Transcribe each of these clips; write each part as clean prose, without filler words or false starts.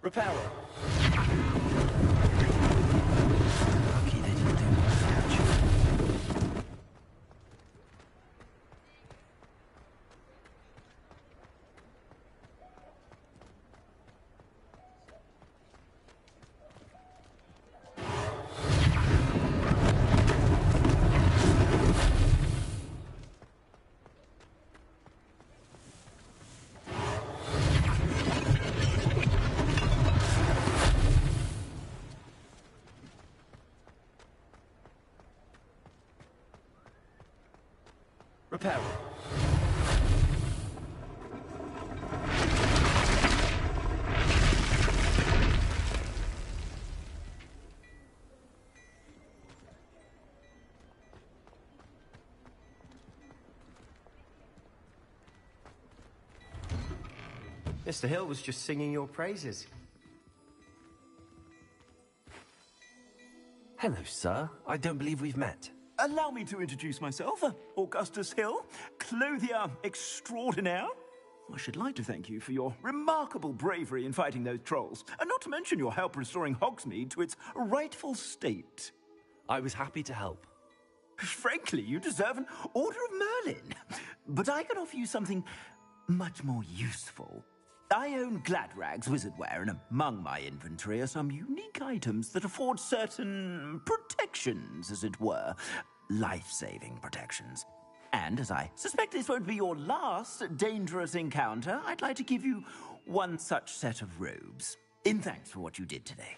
Reparo. Lucky they didn't do much damage. Reparo. Mr. Hill was just singing your praises. Hello, sir. I don't believe we've met. Allow me to introduce myself, Augustus Hill, clothier extraordinaire. I should like to thank you for your remarkable bravery in fighting those trolls, and not to mention your help restoring Hogsmeade to its rightful state. I was happy to help. Frankly, you deserve an Order of Merlin. But I can offer you something much more useful. I own Gladrag's wizardware, and among my inventory are some unique items that afford certain protections, as it were. Life-saving protections. And as I suspect this won't be your last dangerous encounter, I'd like to give you one such set of robes, in thanks for what you did today.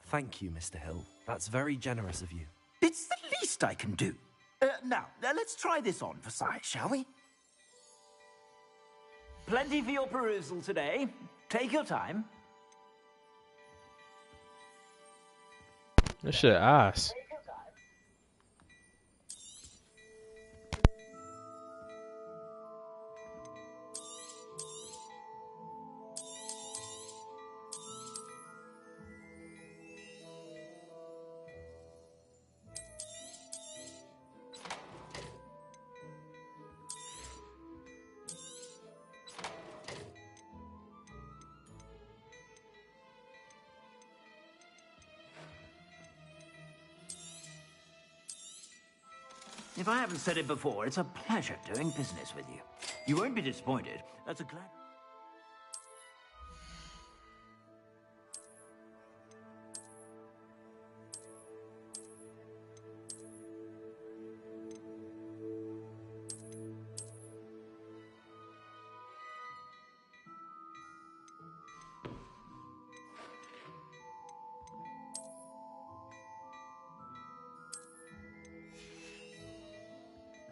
Thank you, Mr. Hill. That's very generous of you. It's the least I can do. Now, let's try this on for size, shall we? Plenty for your perusal today. Take your time. This shit ass. If I haven't said it before, it's a pleasure doing business with you. You won't be disappointed. That's a glad...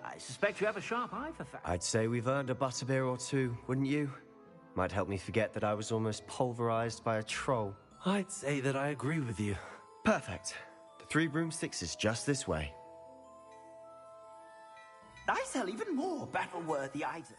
I suspect you have a sharp eye for facts. I'd say we've earned a butterbeer or two, wouldn't you? Might help me forget that I was almost pulverized by a troll. I'd say that I agree with you. Perfect. The Three Broomsticks is just this way. I sell even more battle-worthy items.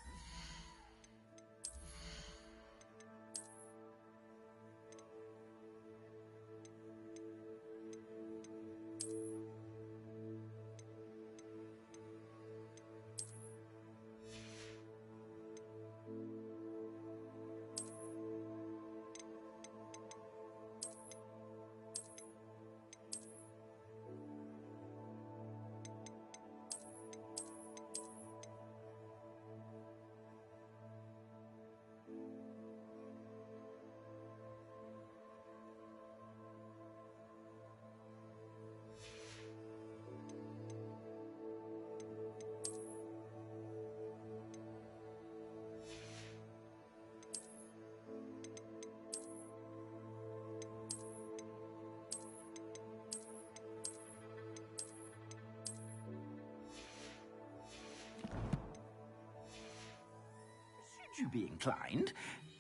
Should you be inclined,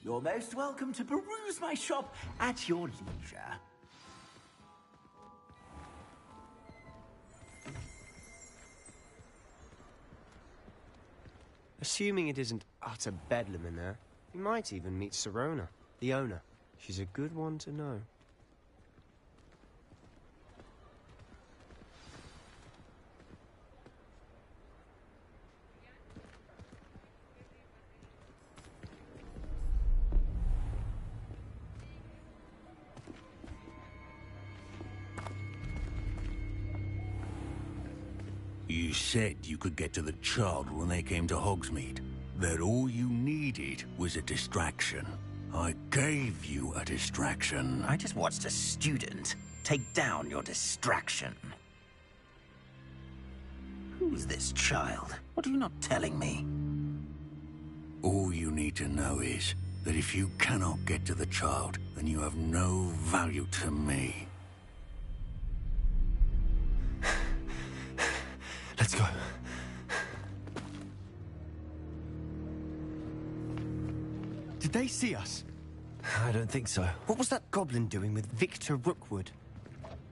you're most welcome to peruse my shop at your leisure. Assuming it isn't utter bedlam in there, you might even meet Sirona, the owner. She's a good one to know. You said you could get to the child when they came to Hogsmeade. That all you needed was a distraction. I gave you a distraction. I just watched a student take down your distraction. Who's this child? What are you not telling me? All you need to know is that if you cannot get to the child, then you have no value to me. Let's go. Did they see us? I don't think so. What was that goblin doing with Victor Rookwood?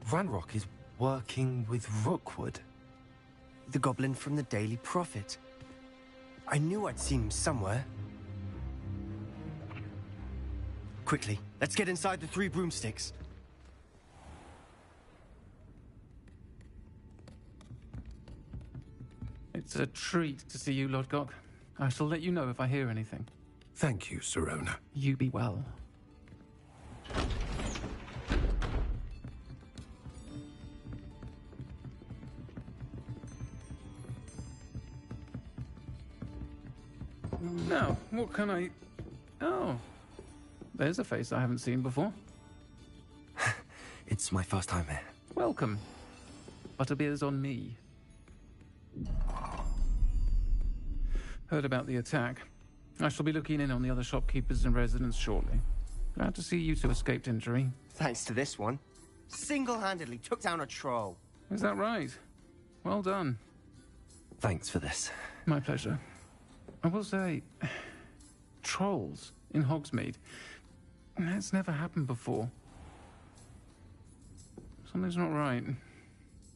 Ranrock is working with Rookwood. The goblin from the Daily Prophet. I knew I'd seen him somewhere. Quickly, let's get inside the Three Broomsticks. It's a treat to see you, Lodgok. I shall let you know if I hear anything. Thank you, Sirona. You be well. Now, what can I... Oh, there's a face I haven't seen before. It's my first time here. Welcome. Butterbeer's on me. Heard about the attack. I shall be looking in on the other shopkeepers and residents shortly. Glad to see you two escaped injury. Thanks to this one. Single-handedly took down a troll. Is that right? Well done. Thanks for this. My pleasure. I will say, trolls in Hogsmeade. That's never happened before. Something's not right.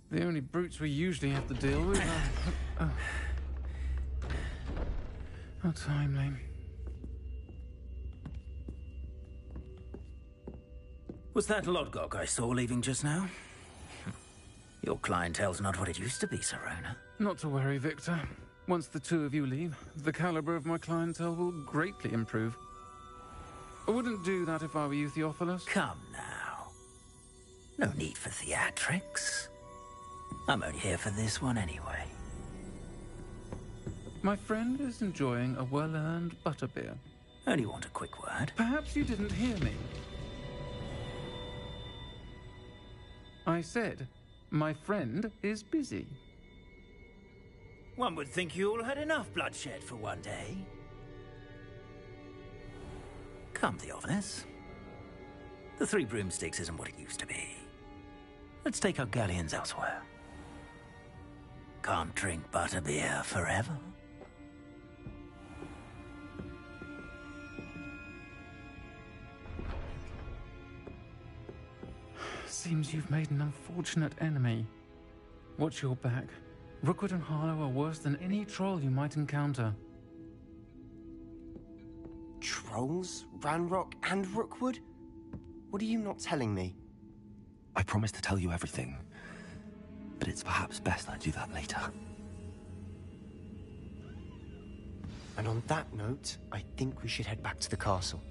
The only brutes we usually have to deal with are... How timely. Was that Lodgok I saw leaving just now? Your clientele's not what it used to be, Sirona. Not to worry, Victor. Once the two of you leave, the caliber of my clientele will greatly improve. I wouldn't do that if I were you, Theophilus. Come now. No need for theatrics. I'm only here for this one anyway. My friend is enjoying a well-earned butterbeer. Only want a quick word. Perhaps you didn't hear me. I said, my friend is busy. One would think you all had enough bloodshed for one day. Come, Theophilus. The Three Broomsticks isn't what it used to be. Let's take our galleons elsewhere. Can't drink butterbeer forever. Seems you've made an unfortunate enemy. Watch your back. Rookwood and Harlow are worse than any troll you might encounter. Trolls? Ranrock and Rookwood? What are you not telling me? I promise to tell you everything, but it's perhaps best I do that later. And on that note, I think we should head back to the castle.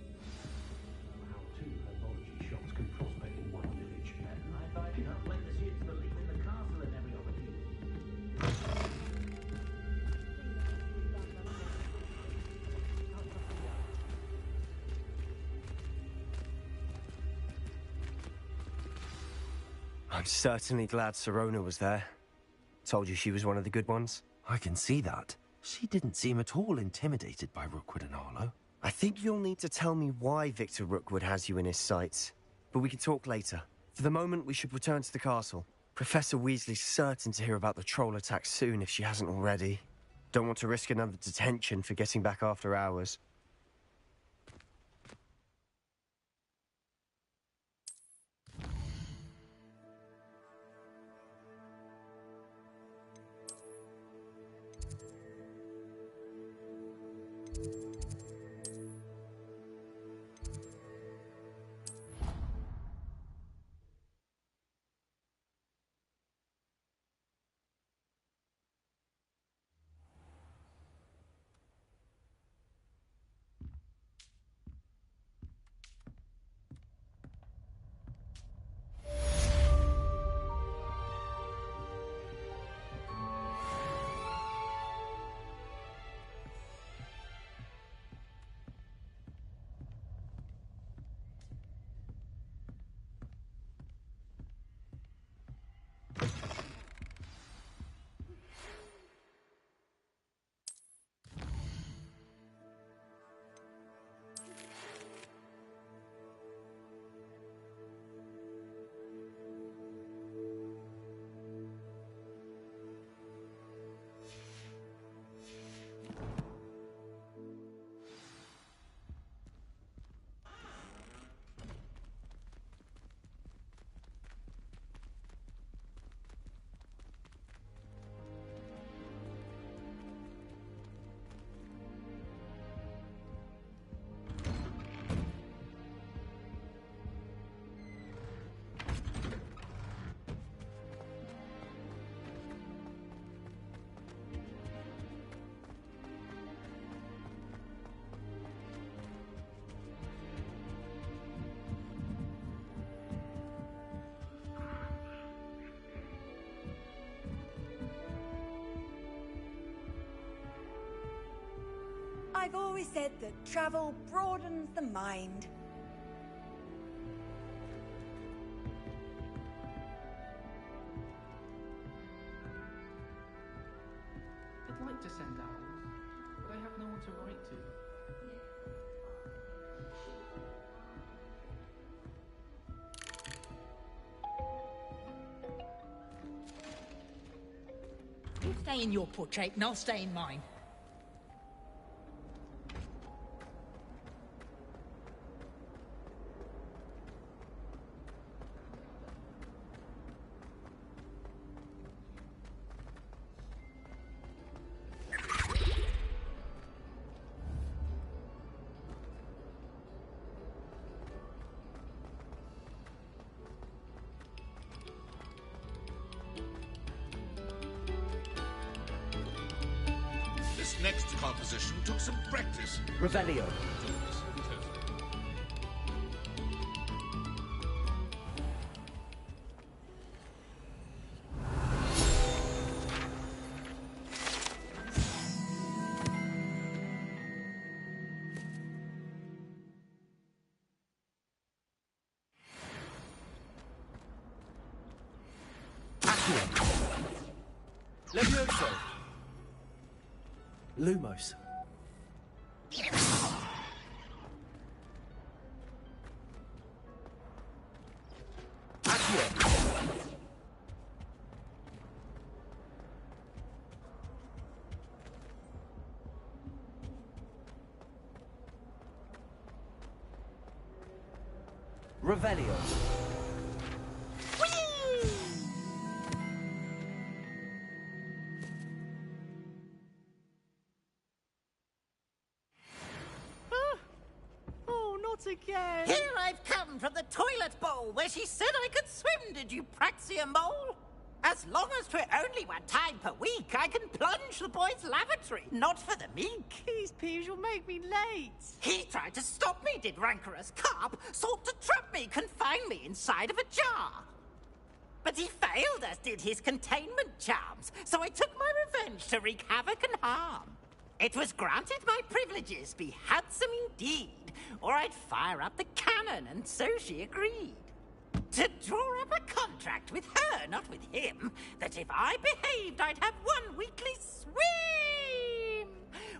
I'm certainly glad Sirona was there. Told you she was one of the good ones. I can see that. She didn't seem at all intimidated by Rookwood and Harlow. I think you'll need to tell me why Victor Rookwood has you in his sights. But we can talk later. For the moment, we should return to the castle. Professor Weasley's certain to hear about the troll attack soon if she hasn't already. Don't want to risk another detention for getting back after hours. always said that travel broadens the mind. I'd like to send out, but I have no one to write to. You stay in your portrait and I'll stay in mine. This next composition took some practice. Revelio. Levioso. Lumos. Revelio. Again. Here I've come from the toilet bowl where she said I could swim, did you Praxia mole? As long as 'twere only one time per week, I can plunge the boy's lavatory, not for the meek. These peeves will make me late. He tried to stop me, did rancorous carp, sought to trap me, confine me inside of a jar. But he failed, as did his containment charms, so I took my revenge to wreak havoc and harm. It was granted my privileges be handsome indeed, or I'd fire up the cannon, and so she agreed. To draw up a contract with her, not with him, that if I behaved, I'd have one weekly swim!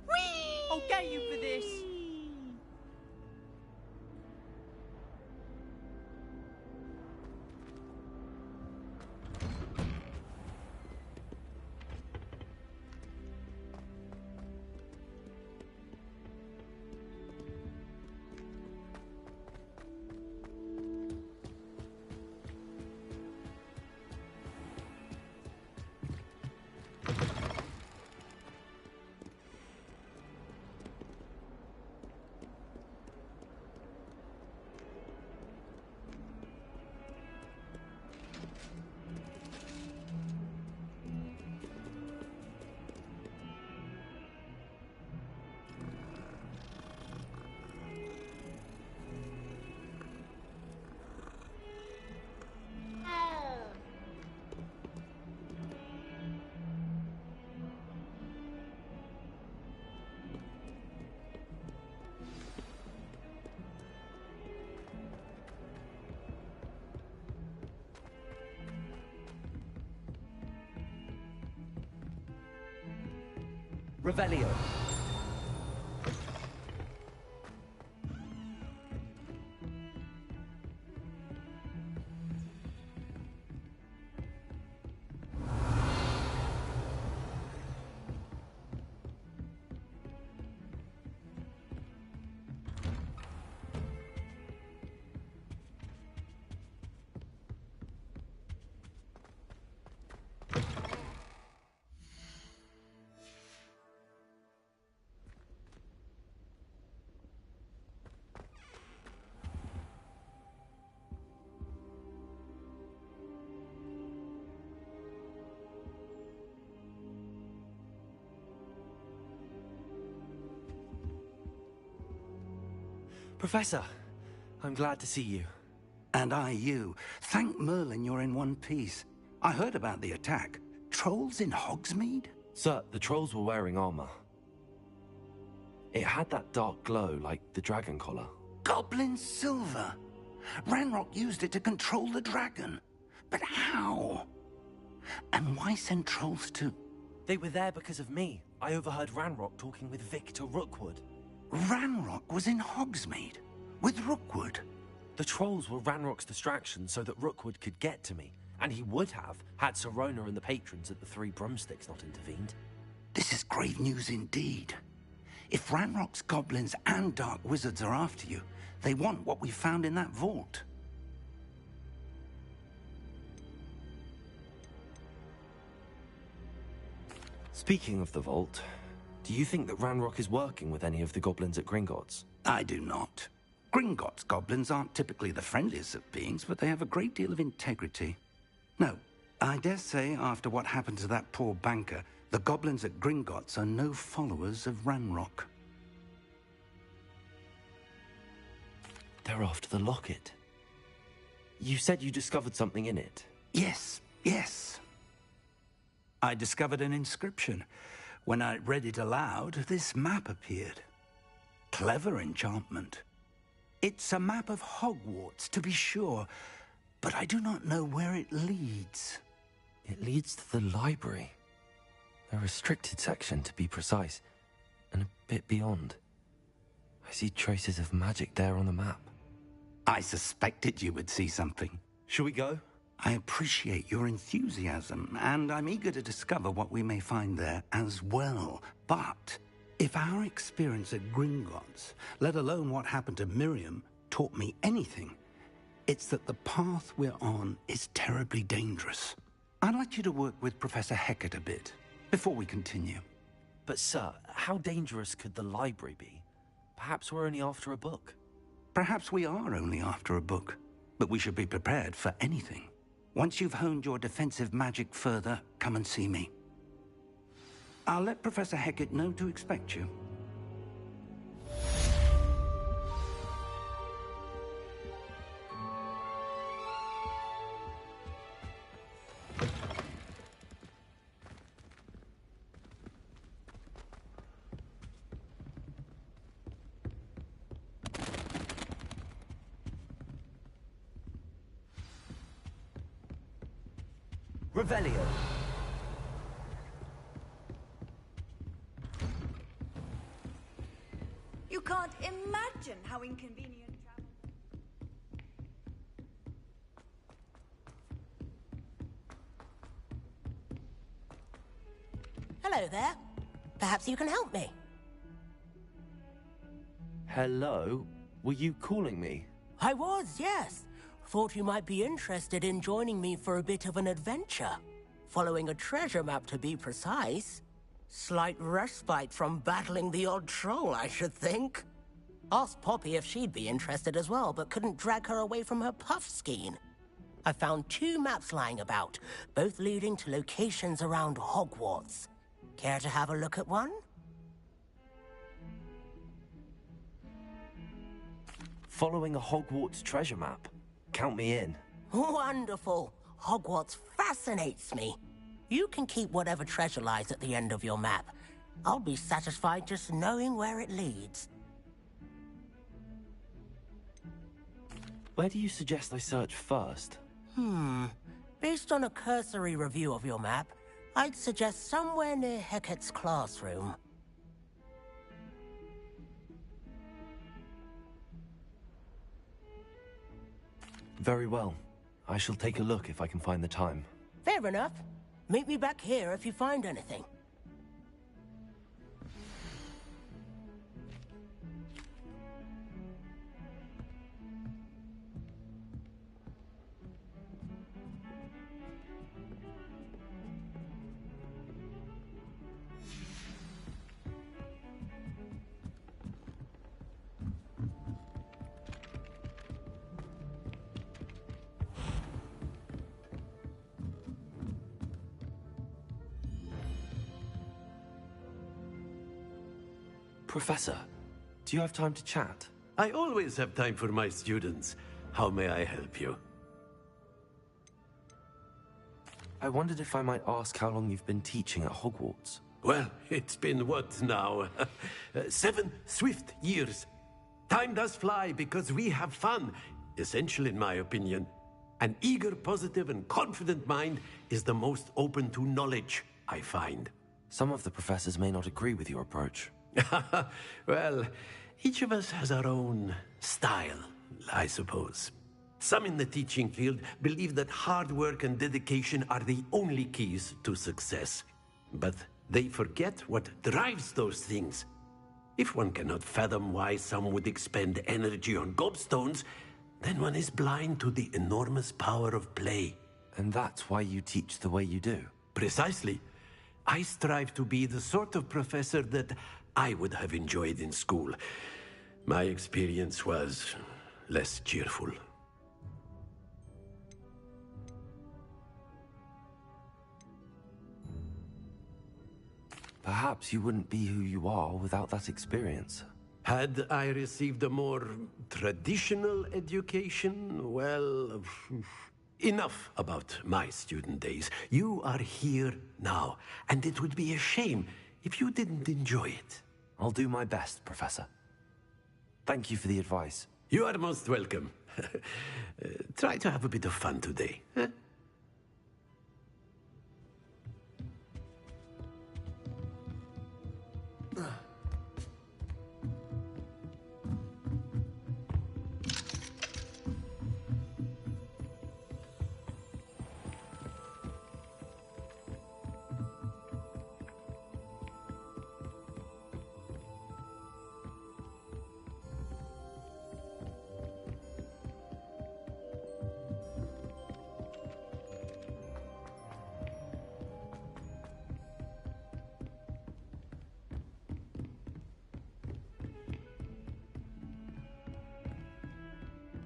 Whee! I'll get you for this. Revelio. Professor, I'm glad to see you. And I you. Thank Merlin you're in one piece. I heard about the attack. Trolls in Hogsmeade? Sir, the trolls were wearing armor. It had that dark glow like the dragon collar. Goblin silver! Ranrock used it to control the dragon. But how? And why send trolls to... They were there because of me. I overheard Ranrock talking with Victor Rookwood. Ranrock was in Hogsmeade with Rookwood. The trolls were Ranrock's distraction so that Rookwood could get to me. And he would have, had Sirona and the patrons at the Three Broomsticks not intervened. This is grave news indeed. If Ranrock's goblins and dark wizards are after you, they want what we found in that vault. Speaking of the vault, do you think that Ranrock is working with any of the goblins at Gringotts? I do not. Gringotts goblins aren't typically the friendliest of beings, but they have a great deal of integrity. No, I dare say after what happened to that poor banker, the goblins at Gringotts are no followers of Ranrock. They're after the locket. You said you discovered something in it. Yes. I discovered an inscription. When I read it aloud, this map appeared. Clever enchantment. It's a map of Hogwarts, to be sure, but I do not know where it leads. It leads to the library. A restricted section, to be precise, and a bit beyond. I see traces of magic there on the map. I suspected you would see something. Shall we go? I appreciate your enthusiasm, and I'm eager to discover what we may find there as well. But if our experience at Gringotts, let alone what happened to Miriam, taught me anything, it's that the path we're on is terribly dangerous. I'd like you to work with Professor Hecat a bit before we continue. But sir, how dangerous could the library be? Perhaps we're only after a book. Perhaps we are only after a book, but we should be prepared for anything. Once you've honed your defensive magic further, come and see me. I'll let Professor Hecat know to expect you. Revelio. You can't imagine how inconvenient travel... Hello there. Perhaps you can help me. Hello? Were you calling me? I was, yes. Thought you might be interested in joining me for a bit of an adventure. Following a treasure map, to be precise. Slight respite from battling the odd troll, I should think. Asked Poppy if she'd be interested as well, but couldn't drag her away from her puffskein. I found 2 maps lying about, both leading to locations around Hogwarts. Care to have a look at one? Following a Hogwarts treasure map? Count me in. Wonderful. Hogwarts fascinates me. You can keep whatever treasure lies at the end of your map. I'll be satisfied just knowing where it leads. Where do you suggest I search first? Based on a cursory review of your map, I'd suggest somewhere near Hecat's classroom. Very well. I shall take a look if I can find the time. Fair enough. Meet me back here if you find anything. Professor, do you have time to chat? I always have time for my students. How may I help you? I wondered if I might ask how long you've been teaching at Hogwarts. Well, it's been what now? 7 swift years. Time does fly because we have fun. Essential, in my opinion. An eager, positive, and confident mind is the most open to knowledge, I find. Some of the professors may not agree with your approach. Well, each of us has our own style, I suppose. Some in the teaching field believe that hard work and dedication are the only keys to success. But they forget what drives those things. If one cannot fathom why some would expend energy on gobstones, then one is blind to the enormous power of play. And that's why you teach the way you do? Precisely. I strive to be the sort of professor that I would have enjoyed in school. My experience was less cheerful. Perhaps you wouldn't be who you are without that experience. Had I received a more traditional education, well, enough about my student days. You are here now, and it would be a shame if you didn't enjoy it. I'll do my best, Professor. Thank you for the advice. You are most welcome. Try to have a bit of fun today. Huh?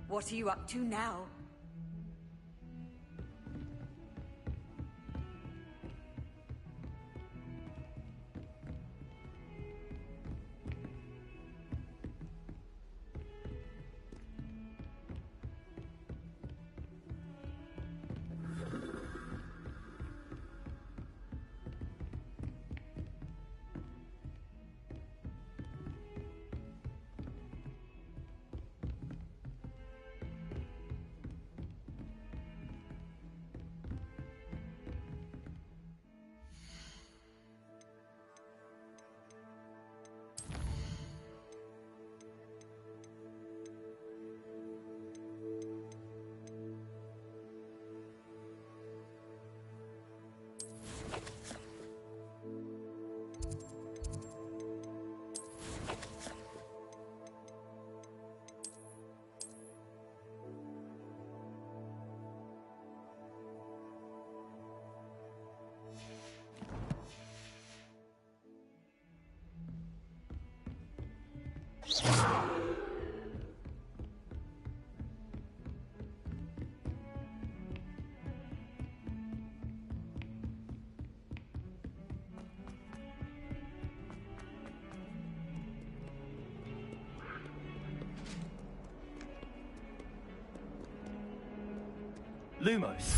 What are you up to now? Lumos.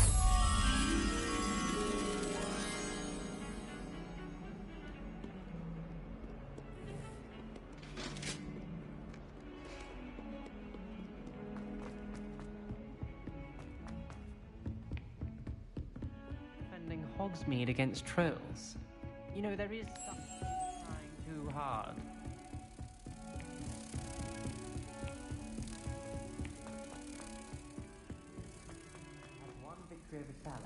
Defending Hogsmeade against trolls. You know, there is something trying too hard. One victory over Salah.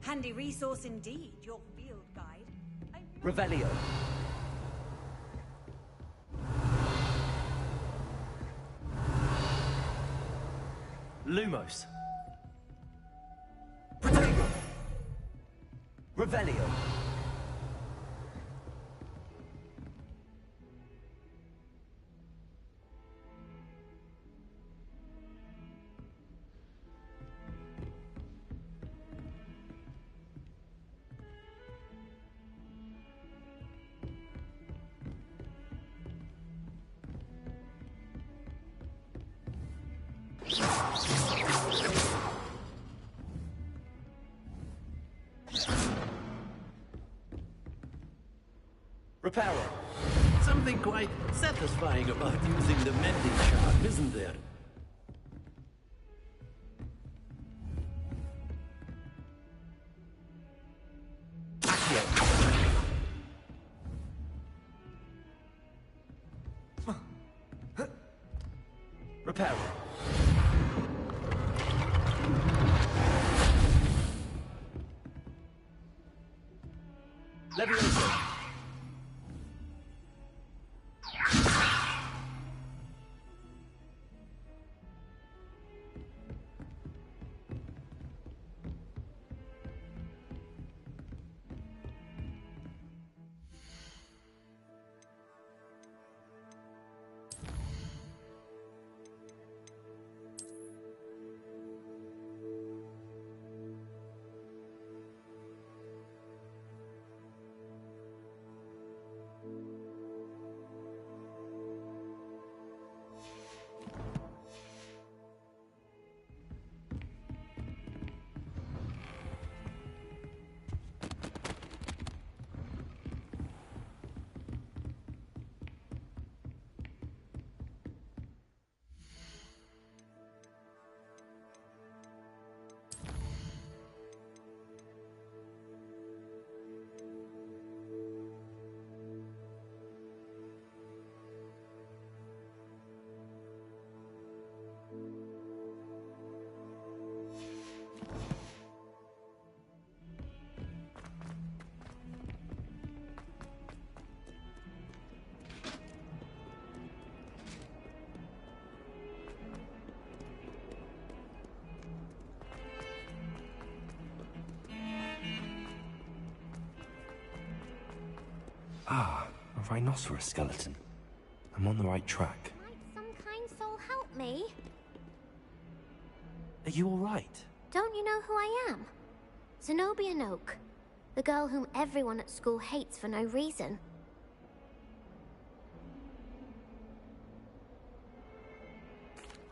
Handy resource indeed, your field guide. Revelio. Lumos. Revelio. Reparo. Something quite satisfying about using the mending charm, isn't there? Reparo. Levioso. Ah, a rhinoceros skeleton. I'm on the right track. Might some kind soul help me? Are you all right? Don't you know who I am? Zenobia Noak, the girl whom everyone at school hates for no reason.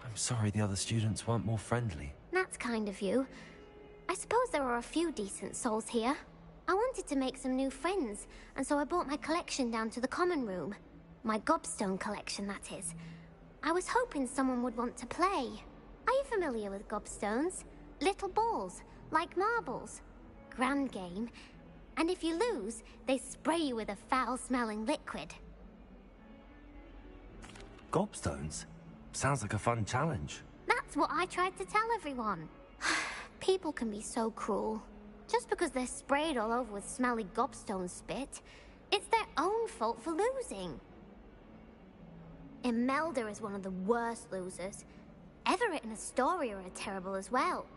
I'm sorry the other students weren't more friendly. That's kind of you. I suppose there are a few decent souls here. I wanted to make some new friends, and so I brought my collection down to the common room. My gobstone collection, that is. I was hoping someone would want to play. Are you familiar with gobstones? Little balls, like marbles. Grand game. And if you lose, they spray you with a foul-smelling liquid. Gobstones? Sounds like a fun challenge. That's what I tried to tell everyone. People can be so cruel. Just because they're sprayed all over with smelly gobstone spit, it's their own fault for losing. Imelda is one of the worst losers. Everett and Astoria are terrible as well.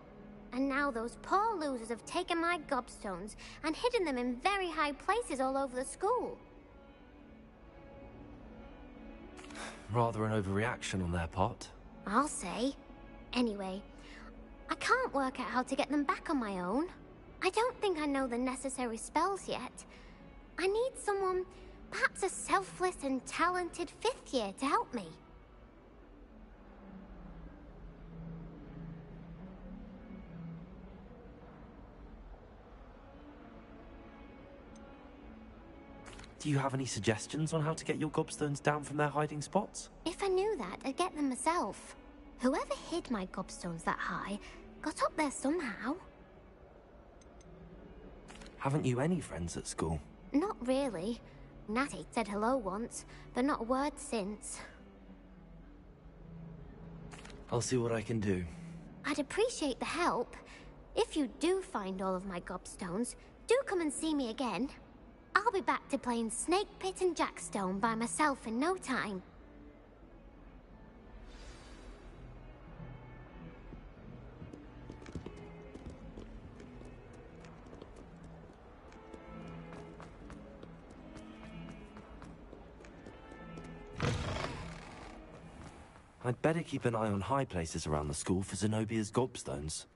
And now those poor losers have taken my gobstones and hidden them in very high places all over the school. Rather an overreaction on their part. I'll say. Anyway, I can't work out how to get them back on my own. I don't think I know the necessary spells yet. I need someone, perhaps a selfless and talented fifth year to help me. Do you have any suggestions on how to get your gobstones down from their hiding spots? If I knew that, I'd get them myself. Whoever hid my gobstones that high got up there somehow. Haven't you any friends at school? Not really. Natty said hello once, but not a word since. I'll see what I can do. I'd appreciate the help. If you do find all of my gobstones, do come and see me again. I'll be back to playing Snake Pit and Jackstone by myself in no time. I'd better keep an eye on high places around the school for Zenobia's gobstones.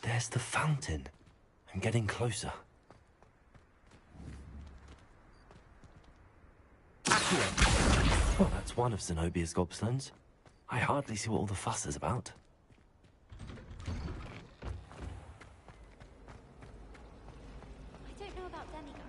There's the fountain. I'm getting closer. Accio! Well, that's one of Zenobia's gobstones. I hardly see what all the fuss is about. I don't know about demigods.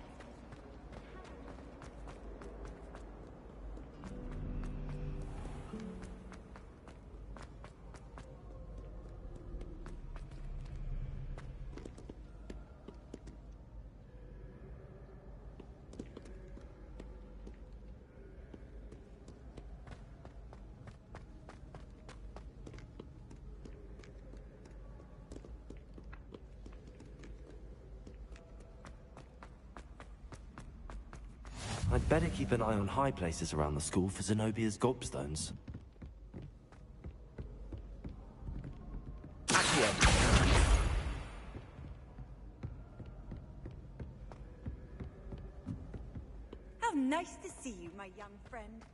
I'd better keep an eye on high places around the school for Zenobia's gobstones. Accio! How nice to see you, my young friend.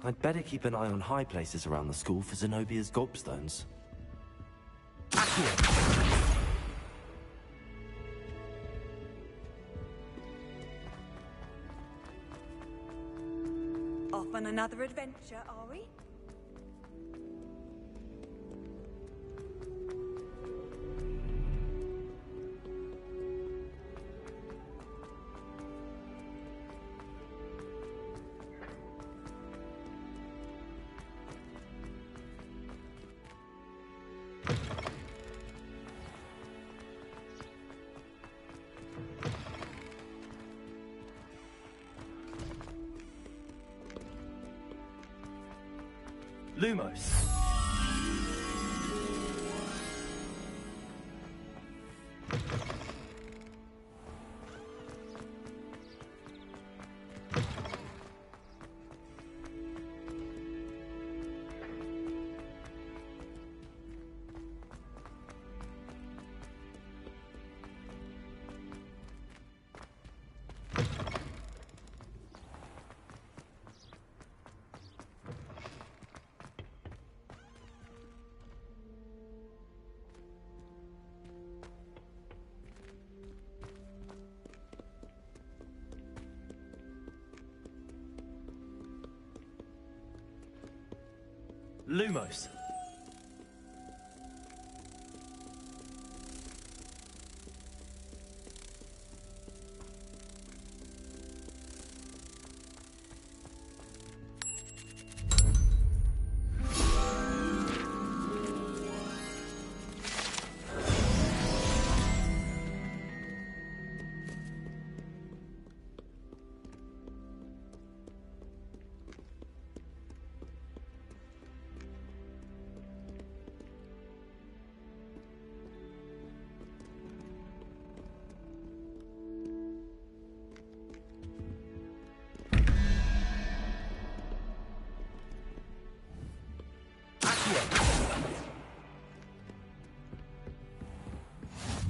I'd better keep an eye on high places around the school for Zenobia's gobstones. Off on another adventure, are we? Lumos. Lumos.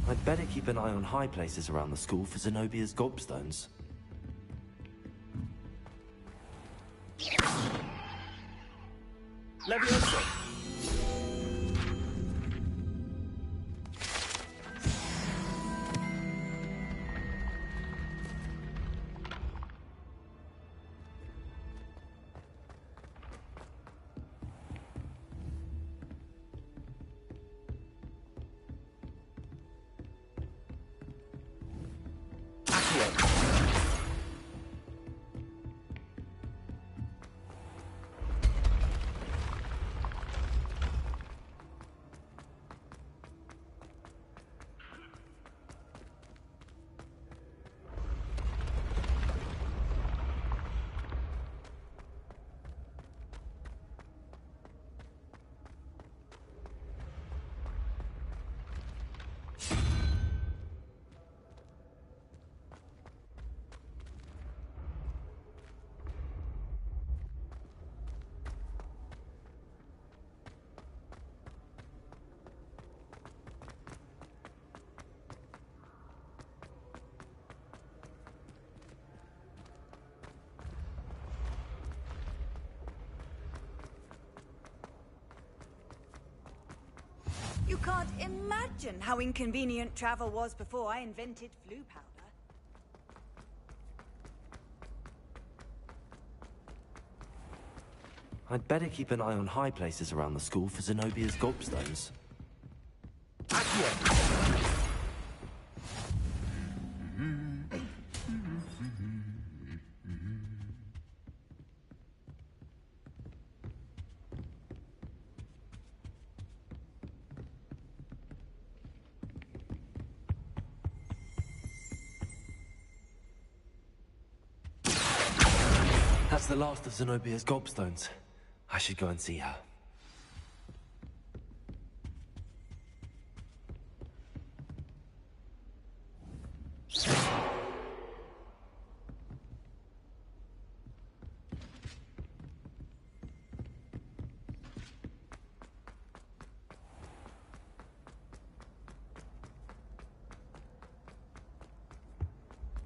I'd better keep an eye on high places around the school for Zenobia's gobstones. Levioso. You can't imagine how inconvenient travel was before I invented flu powder. I'd better keep an eye on high places around the school for Zenobia's gobstones. That's the last of Zenobia's gobstones. I should go and see her.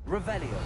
Revelio.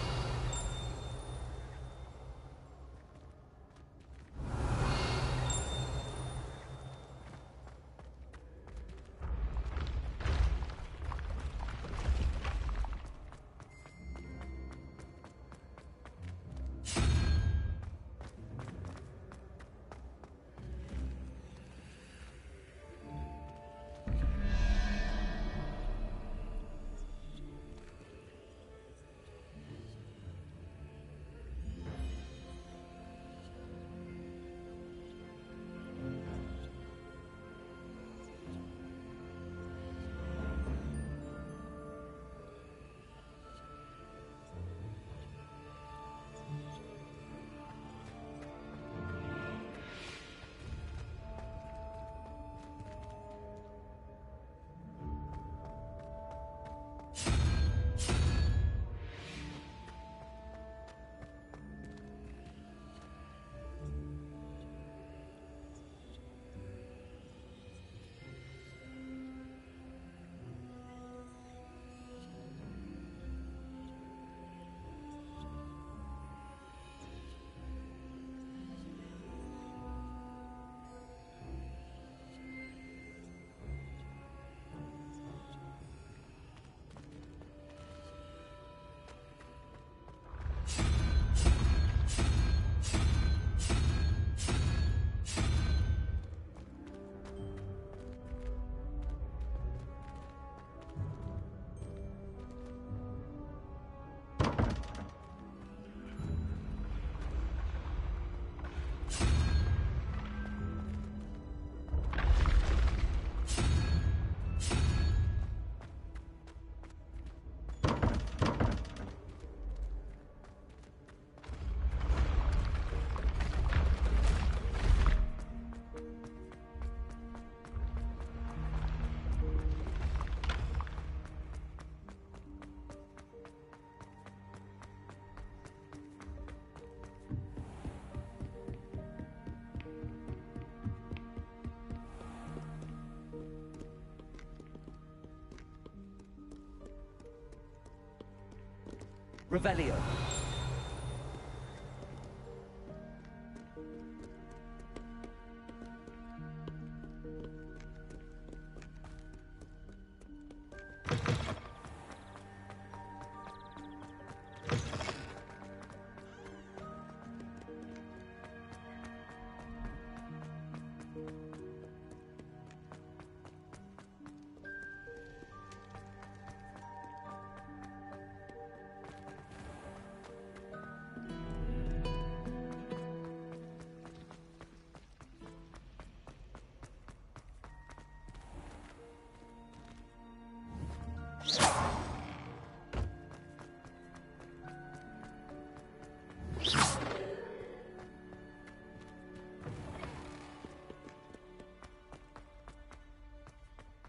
Revelio.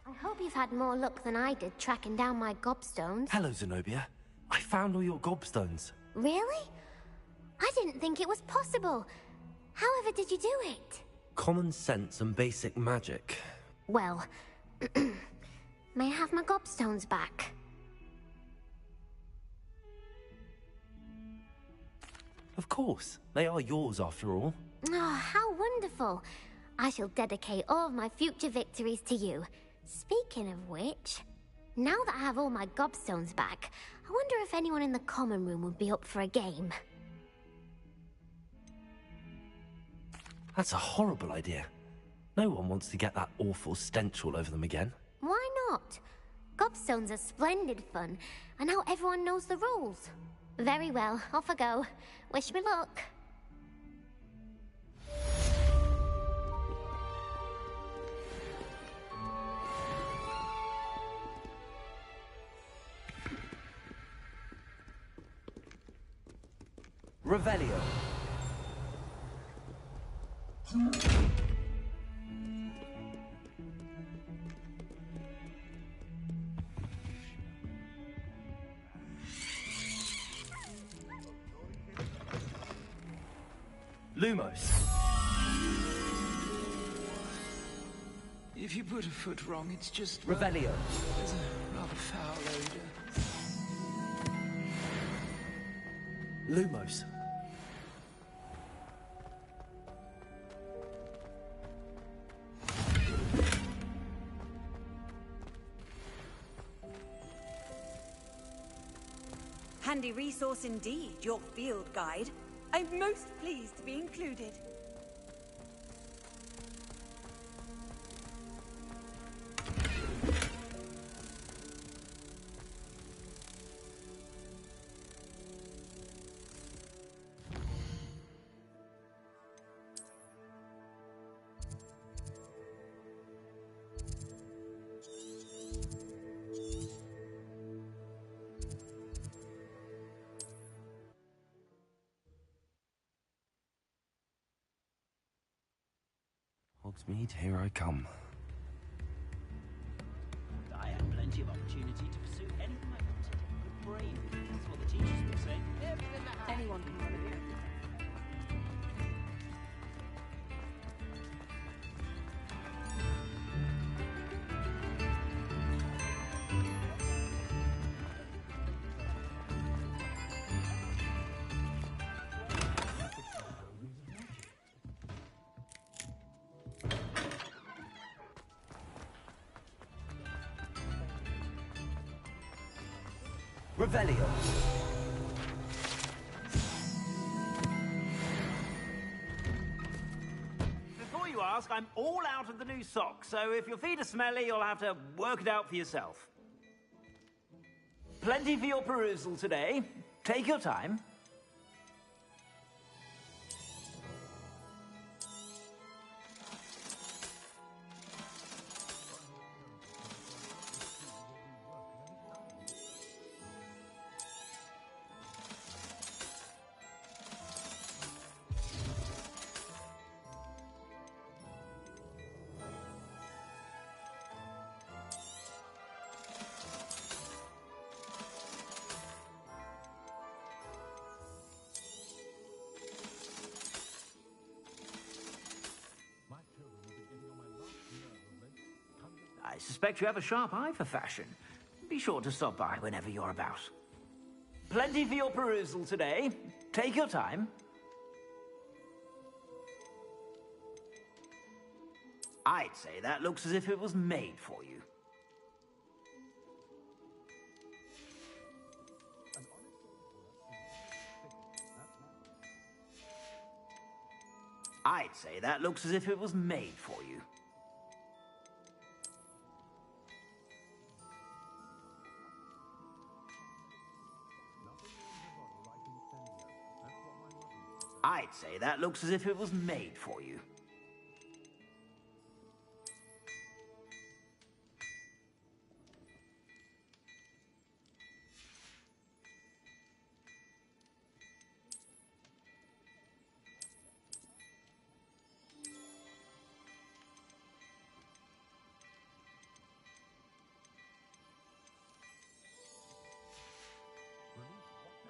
I hope you've had more luck than I did tracking down my gobstones. Hello, Zenobia. I found all your gobstones. Really? I didn't think it was possible. However did you do it? Common sense and basic magic. Well, may I have my gobstones back? Of course. They are yours, after all. Oh, how wonderful. I shall dedicate all of my future victories to you. Speaking of which, now that I have all my gobstones back, I wonder if anyone in the common room would be up for a game. That's a horrible idea. No one wants to get that awful stench all over them again. Why not? Gobstones are splendid fun, and now everyone knows the rules. Very well, off I go. Wish me luck. Revelio. Lumos. If you put a foot wrong, it's just... Revelio. There's a rather foul odor. Lumos. Handy resource indeed, your field guide. I'm most pleased to be included. Hogsmeade, here I come. I had plenty of opportunity to pursue anything I wanted. Bravery is what the teachers would say. Anyone can run it. Revelio. Before you ask, I'm all out of the new socks, so if your feet are smelly, you'll have to work it out for yourself. Plenty for your perusal today. Take your time. I suspect you have a sharp eye for fashion. Be sure to stop by whenever you're about. Plenty for your perusal today. Take your time. I'd say that looks as if it was made for you. I'd say that looks as if it was made for you. I'd say that looks as if it was made for you.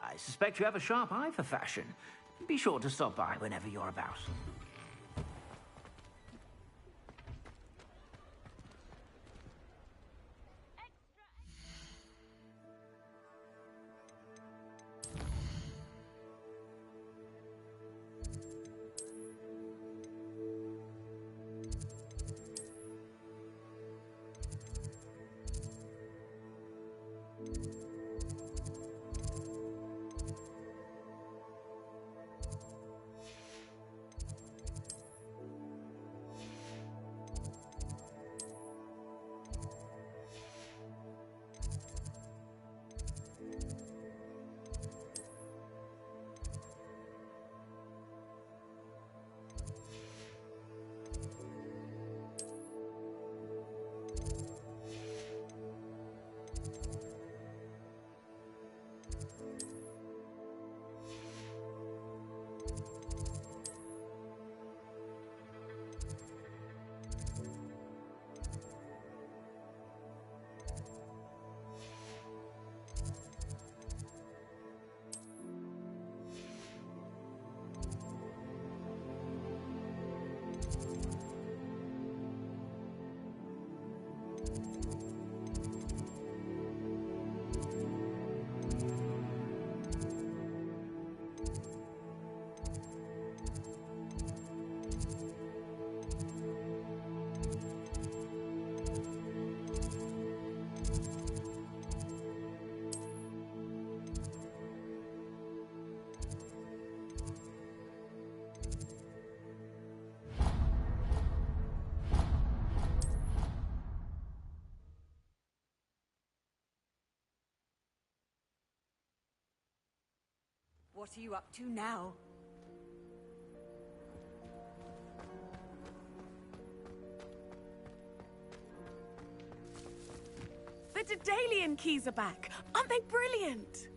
I suspect you have a sharp eye for fashion. Be sure to stop by whenever you're about. What are you up to now? The Daedalian keys are back. Aren't they brilliant?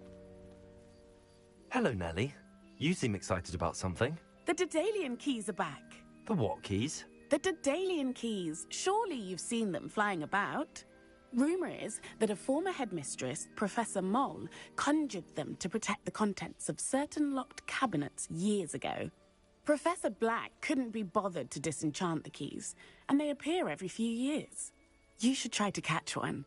Hello, Nellie. You seem excited about something. The Daedalian keys are back. The what keys? The Daedalian keys. Surely you've seen them flying about. Rumour is that a former headmistress, Professor Moll, conjured them to protect the contents of certain locked cabinets years ago. Professor Black couldn't be bothered to disenchant the keys, and they appear every few years. You should try to catch one.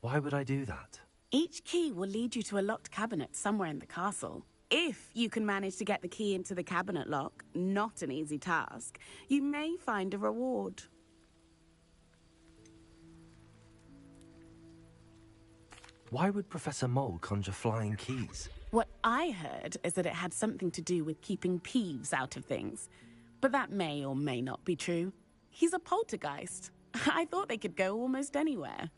Why would I do that? Each key will lead you to a locked cabinet somewhere in the castle. If you can manage to get the key into the cabinet lock, not an easy task, you may find a reward. Why would Professor Moll conjure flying keys? What I heard is that it had something to do with keeping Peeves out of things. But that may or may not be true. He's a poltergeist. I thought they could go almost anywhere.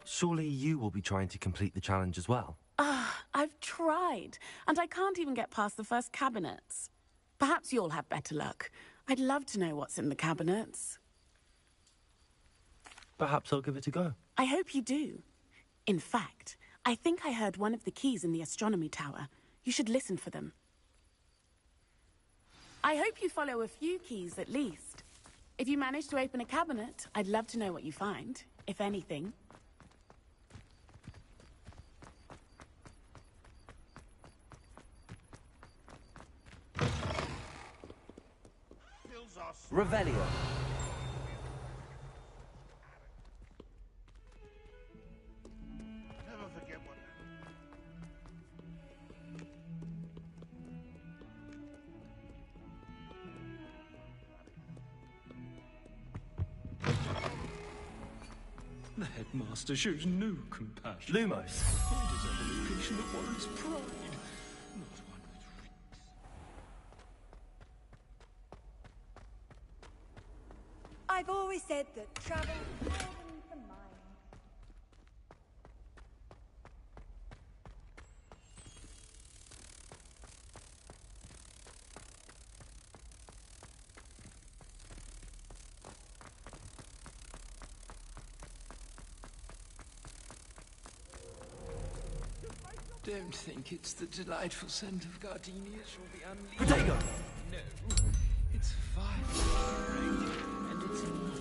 Surely you will be trying to complete the challenge as well. I've tried, and I can't even get past the first cabinets. Perhaps you'll have better luck. I'd love to know what's in the cabinets. Perhaps I'll give it a go. I hope you do. In fact, I think I heard one of the keys in the astronomy tower. You should listen for them. I hope you follow a few keys at least. If you manage to open a cabinet, I'd love to know what you find, if anything. Revelio. Never forget what The headmaster shows no compassion. Lumos. It is a location that warrants pride, not one with reeks. I've always said that travel broadens the mind. Don't think it's the delightful scent of gardenias you'll be unleashed. Protego! No, it's fire, and it's not.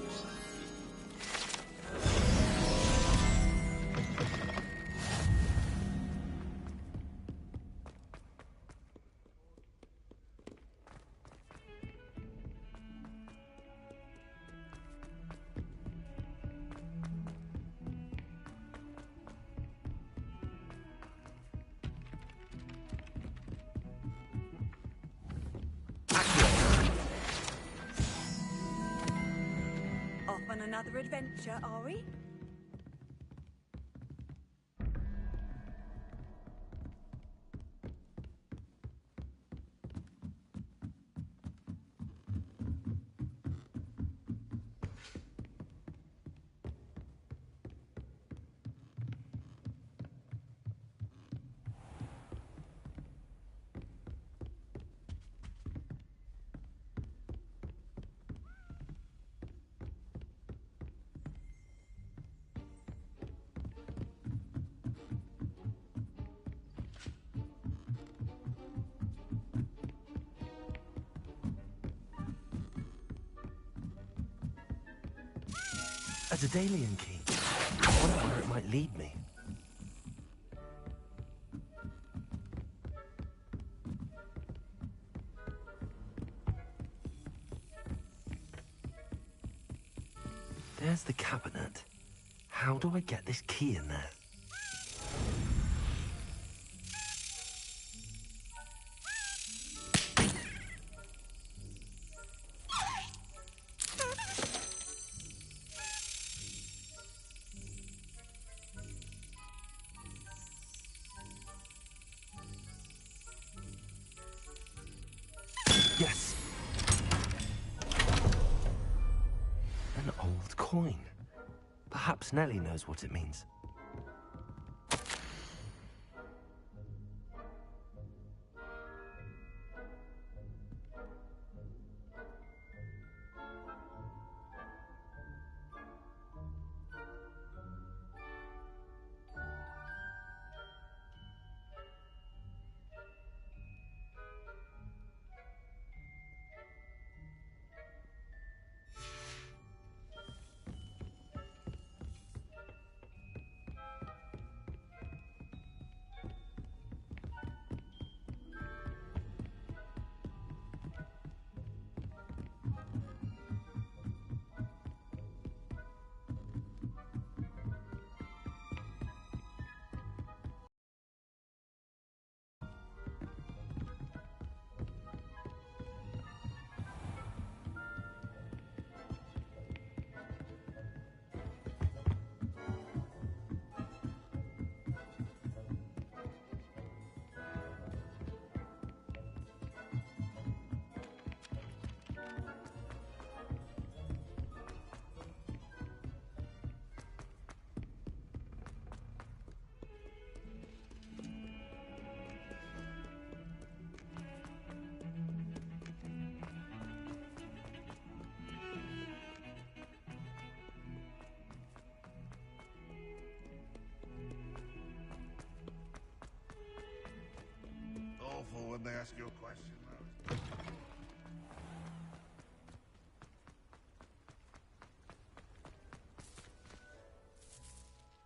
Off on another adventure, are we? A Daedalian key. I wonder where it might lead me. There's the cabinet. How do I get this key in there? Yes! An old coin. Perhaps Nellie knows what it means. they ask you a question, Rose?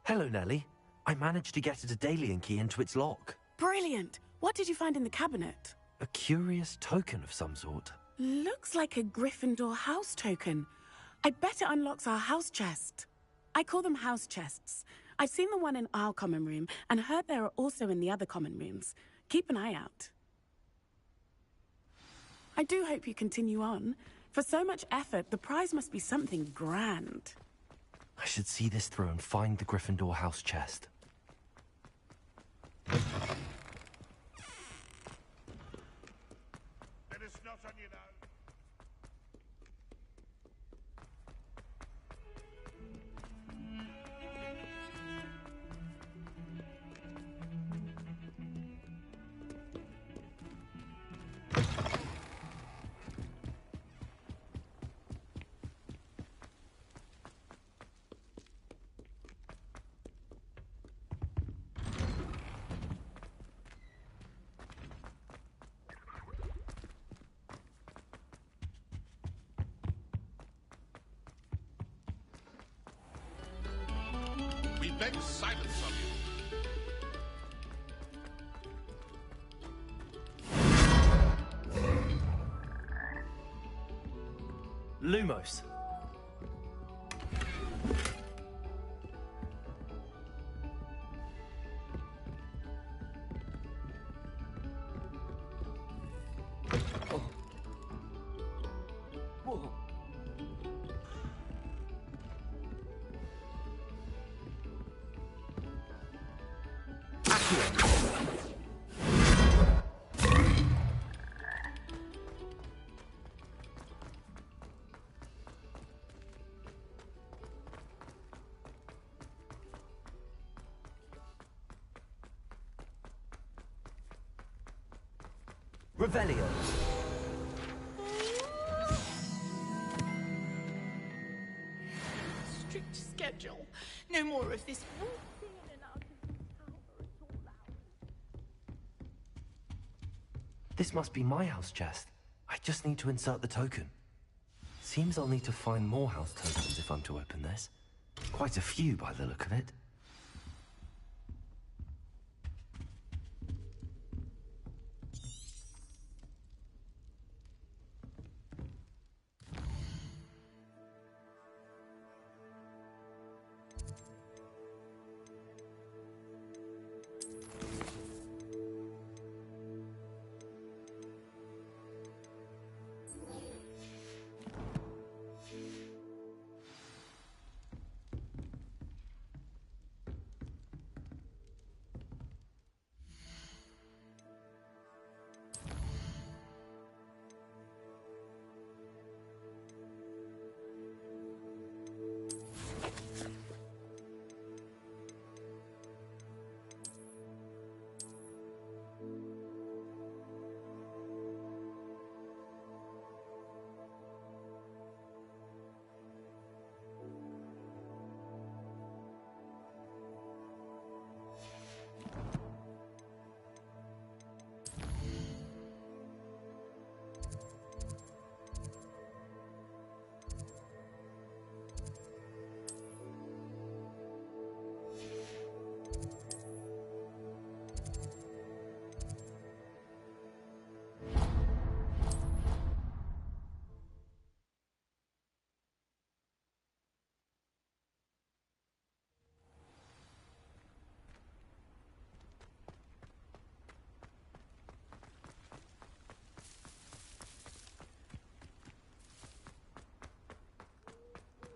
Hello, Nellie. I managed to get a Daedalian key into its lock. Brilliant! What did you find in the cabinet? A curious token of some sort. Looks like a Gryffindor house token. I bet it unlocks our house chest. I call them house chests. I've seen the one in our common room and heard there are also in the other common rooms. Keep an eye out. I do hope you continue on. For so much effort, the prize must be something grand. I should see this through and find the Gryffindor house chest. Let us not on you now. We beg silence from you. Lumos. Revelio. Strict schedule. No more of this waltzing in and out of the tower at all hours. This must be my house chest. I just need to insert the token. Seems I'll need to find more house tokens if I'm to open this. Quite a few by the look of it.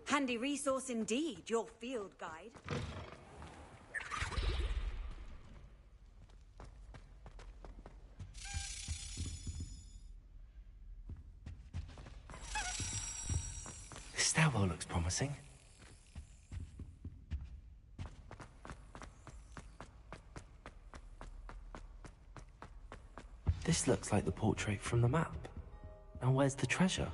Handy resource indeed, your field guide. This stairwell looks promising. This looks like the portrait from the map. Now where's the treasure?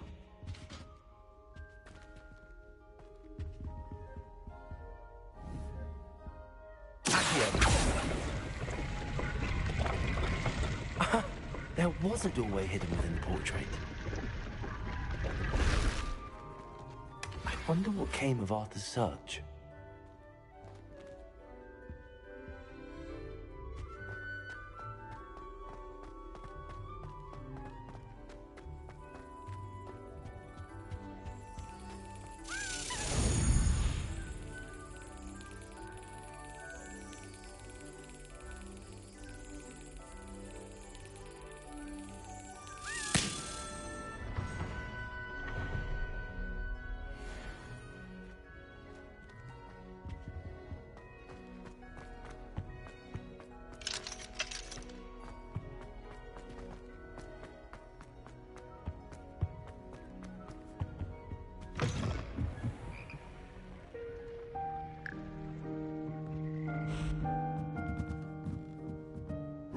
There was a doorway hidden within the portrait. I wonder what came of Arthur's search.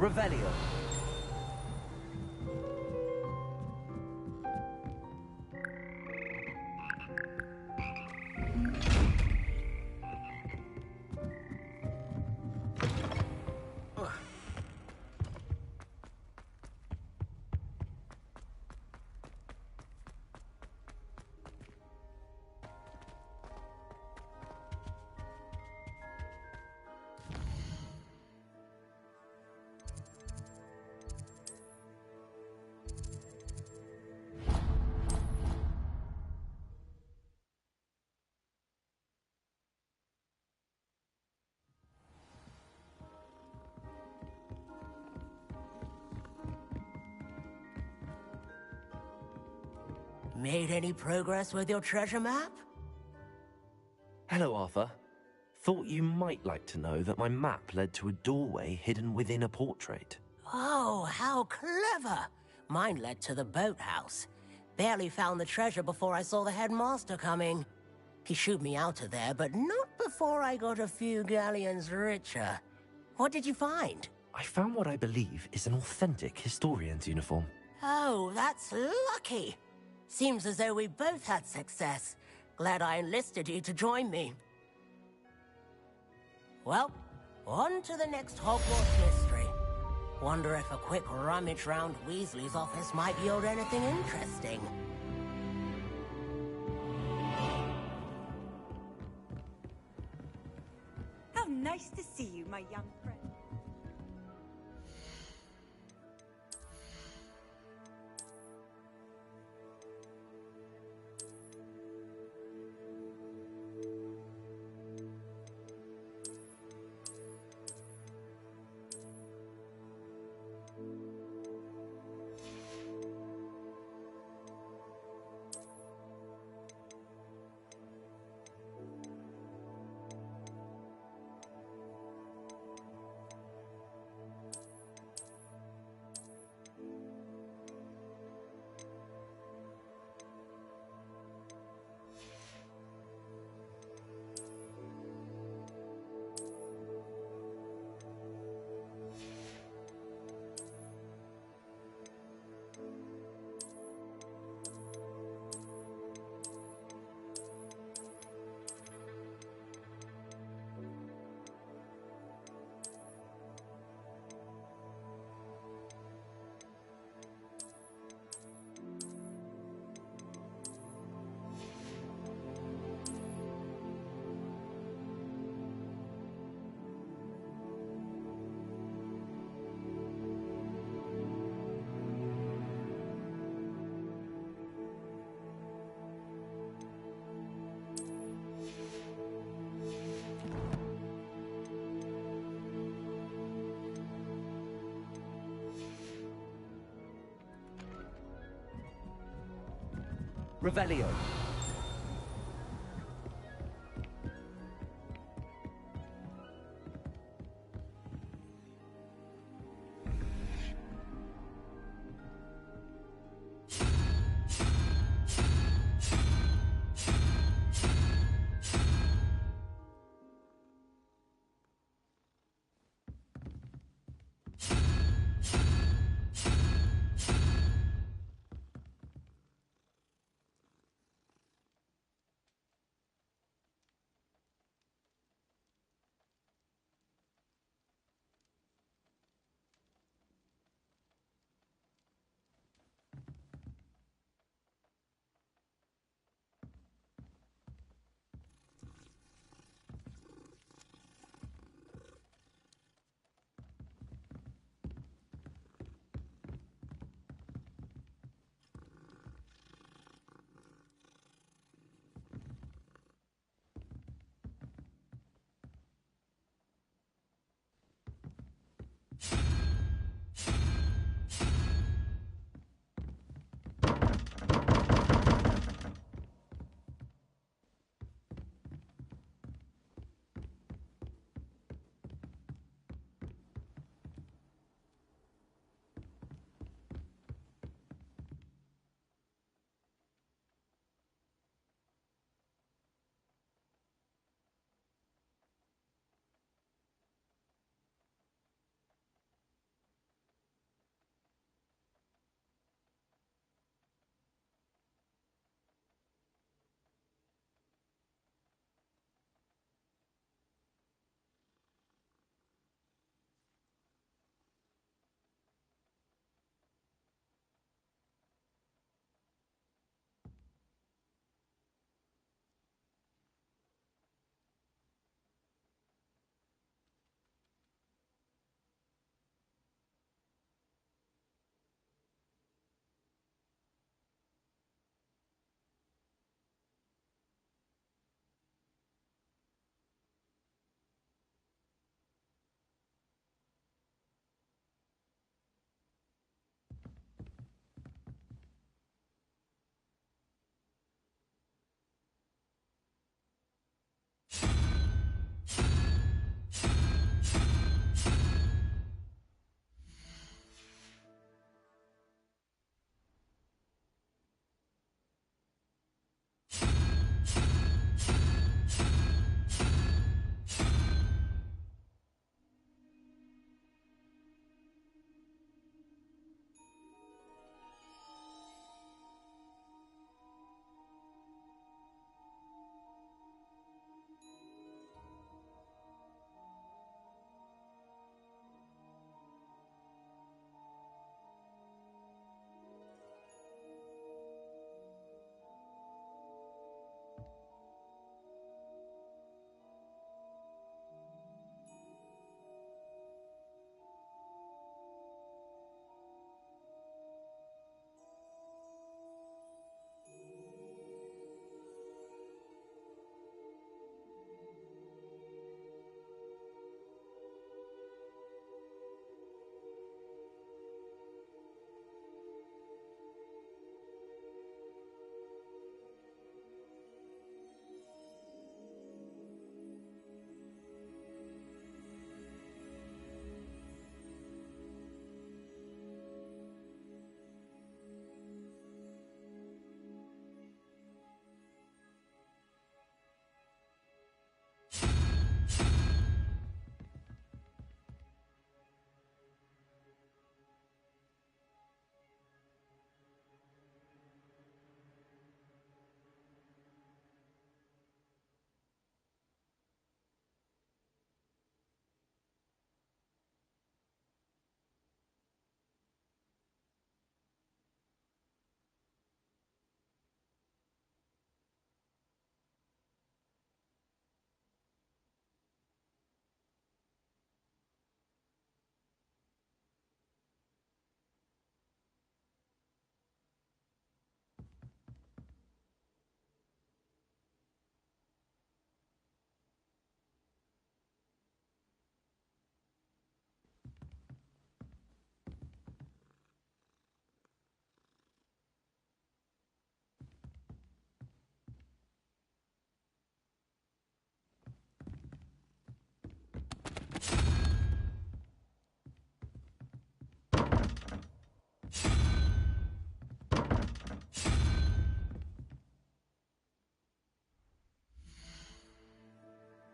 Revelio. Made any progress with your treasure map? Hello, Arthur. Thought you might like to know that my map led to a doorway hidden within a portrait. Oh, how clever! Mine led to the boathouse. Barely found the treasure before I saw the headmaster coming. He shooed me out of there, but not before I got a few galleons richer. What did you find? I found what I believe is an authentic historian's uniform. Oh, that's lucky. Seems as though we both had success. Glad I enlisted you to join me. Well, on to the next Hogwarts mystery. Wonder if a quick rummage round Weasley's office might yield anything interesting. How nice to see you, my young friend. Revelio.